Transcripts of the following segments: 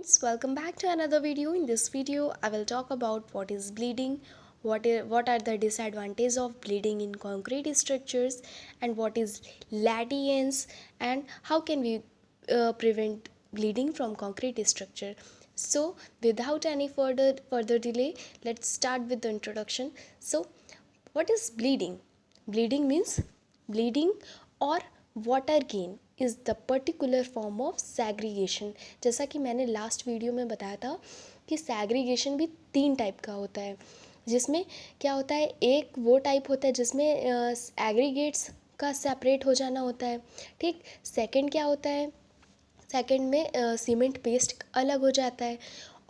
Friends, welcome back to another video. In this video, I will talk about what is bleeding, what are the disadvantages of bleeding in concrete structures, and what is latience, and how can we prevent bleeding from concrete structure. So, without any further delay, let's start with the introduction. So, what is bleeding? Bleeding means bleeding or water gain is the particular form of segregation. जैसा कि मैंने last video में बताया था कि सैग्रीगेशन भी 3 type का होता है, जिसमें क्या होता है, एक वो टाइप होता है जिसमें एग्रीगेट्स का सेपरेट हो जाना होता है, ठीक। सेकंड क्या होता है, सेकंड में सीमेंट पेस्ट अलग हो जाता है,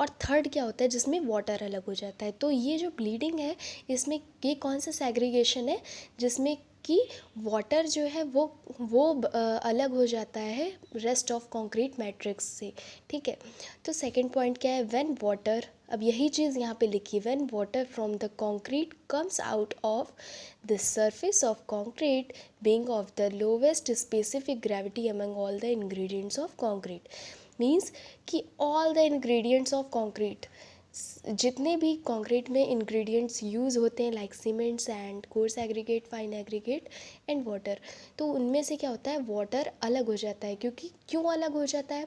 और थर्ड क्या होता है जिसमें वाटर अलग हो जाता है। तो ये जो ब्लीडिंग है, इसमें ये कौन सा सेग्रीगेशन है जिसमें कि वाटर जो है वो अलग हो जाता है रेस्ट ऑफ कंक्रीट मैट्रिक्स से, ठीक है। तो सेकंड पॉइंट क्या है, व्हेन वाटर, अब यही चीज़ यहाँ पे लिखी है, when water from the concrete comes out of the surface of concrete being of the lowest specific gravity among all the ingredients of concrete. Means कि all the ingredients of concrete, जितने भी concrete में ingredients use होते हैं like cement, sand, coarse aggregate, fine aggregate and water, तो उनमें से क्या होता है, वाटर अलग हो जाता है। क्यों अलग हो जाता है?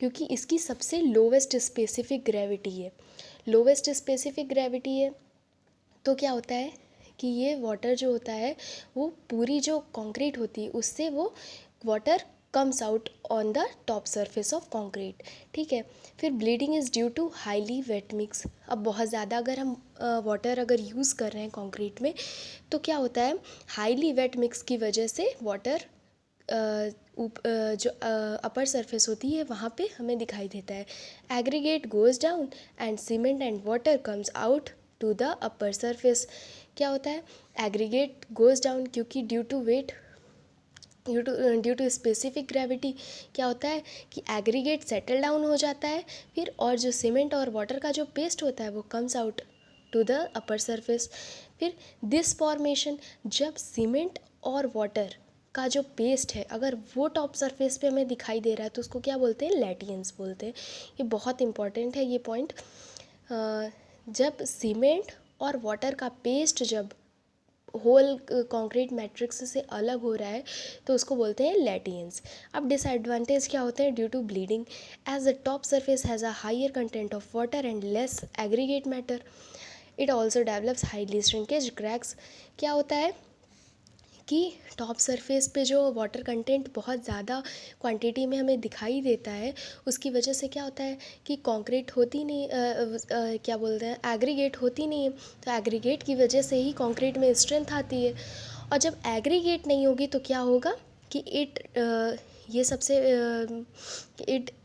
क्योंकि इसकी सबसे लोवेस्ट स्पेसिफिक ग्रेविटी है, लोवेस्ट स्पेसिफिक ग्रेविटी है। तो क्या होता है कि ये वाटर जो होता है वो पूरी जो कंक्रीट होती है उससे वो water comes out on the top surface of concrete, ठीक है। फिर bleeding is due to highly wet mix. अब बहुत ज़्यादा अगर हम वाटर अगर यूज़ कर रहे हैं कंक्रीट में, तो क्या होता है, हाईली वेट मिक्स की वजह से वाटर जो अपर सरफेस होती है वहाँ पे हमें दिखाई देता है। Aggregate goes down and cement and water comes out to the upper surface. क्या होता है, एग्रीगेट गोज़ डाउन क्योंकि ड्यू टू स्पेसिफिक ग्रेविटी क्या होता है कि एग्रीगेट सेटल डाउन हो जाता है, फिर और जो सीमेंट और वाटर का जो पेस्ट होता है वो comes out to the upper surface. फिर दिस फॉर्मेशन, जब सीमेंट और वाटर का जो पेस्ट है अगर वो टॉप सरफेस पे हमें दिखाई दे रहा है तो उसको क्या बोलते हैं, लैटियंस बोलते हैं। ये बहुत इंपॉर्टेंट है ये पॉइंट। जब सीमेंट और वाटर का पेस्ट जब होल कंक्रीट मैट्रिक्स से अलग हो रहा है तो उसको बोलते हैं लैटियंस। अब डिसएडवांटेज क्या होते हैं due to bleeding, as the top surface has a higher content of water and less aggregate matter, it also develops highly shrinkage cracks. क्या होता है कि टॉप सरफेस पे जो वाटर कंटेंट बहुत ज़्यादा क्वांटिटी में हमें दिखाई देता है, उसकी वजह से क्या होता है कि कंक्रीट होती नहीं, क्या बोलते हैं, एग्रीगेट होती नहीं है। तो एग्रीगेट की वजह से ही कंक्रीट में स्ट्रेंथ आती है, और जब एग्रीगेट नहीं होगी तो क्या होगा कि ये सबसे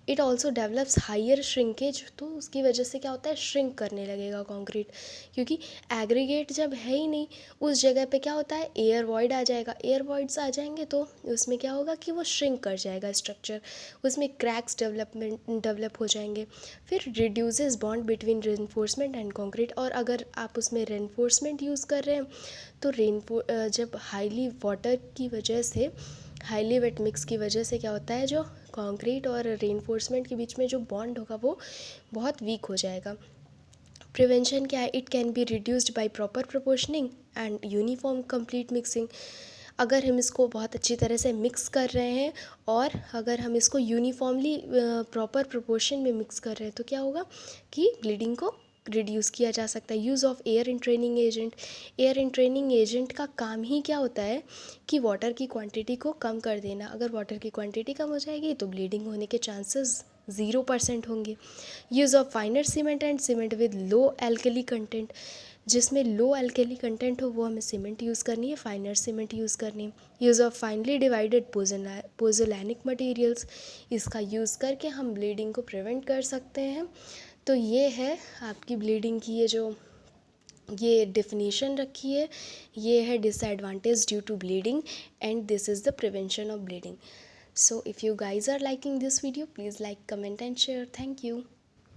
it also develops higher shrinkage. तो उसकी वजह से क्या होता है, श्रिंक करने लगेगा कंक्रीट, क्योंकि एग्रीगेट जब है ही नहीं उस जगह पे क्या होता है, एयर वॉइड आ जाएगा, एयर वॉइड्स आ जाएंगे तो उसमें क्या होगा कि वो श्रिंक कर जाएगा स्ट्रक्चर, उसमें क्रैक्स डेवलप हो जाएंगे। फिर reduces bond between reinforcement and concrete, और अगर आप उसमें रेनफोर्समेंट यूज़ कर रहे हैं तो जब हाईली वाटर की वजह से, हाईली वेट मिक्स की वजह से क्या होता है, जो कंक्रीट और रेनफोर्समेंट के बीच में जो बॉन्ड होगा वो बहुत वीक हो जाएगा। प्रिवेंशन क्या है, it can be reduced by proper proportioning and uniform complete mixing. अगर हम इसको बहुत अच्छी तरह से मिक्स कर रहे हैं और अगर हम इसको यूनिफॉर्मली प्रॉपर प्रोपोर्शन में मिक्स कर रहे हैं तो क्या होगा कि ब्लीडिंग को रिड्यूस किया जा सकता है। Use of air entraining agent, air entraining agent का काम ही क्या होता है कि वाटर की क्वांटिटी को कम कर देना। अगर वाटर की क्वांटिटी कम हो जाएगी तो ब्लीडिंग होने के चांसेस 0% होंगे। Use of फाइनर cement and cement with low alkali content, जिसमें लो एल्कली कंटेंट हो वो हमें सीमेंट यूज़ करनी है, फाइनर सीमेंट यूज़ करनी है। Use of finely divided pozzolanic materials, इसका यूज़ करके हम ब्लीडिंग को प्रिवेंट कर सकते हैं। तो ये है आपकी ब्लीडिंग की ये डेफिनेशन रखी है, ये है disadvantage due to bleeding and this is the prevention of bleeding. So if you guys are liking this video, please like, comment and share. Thank you.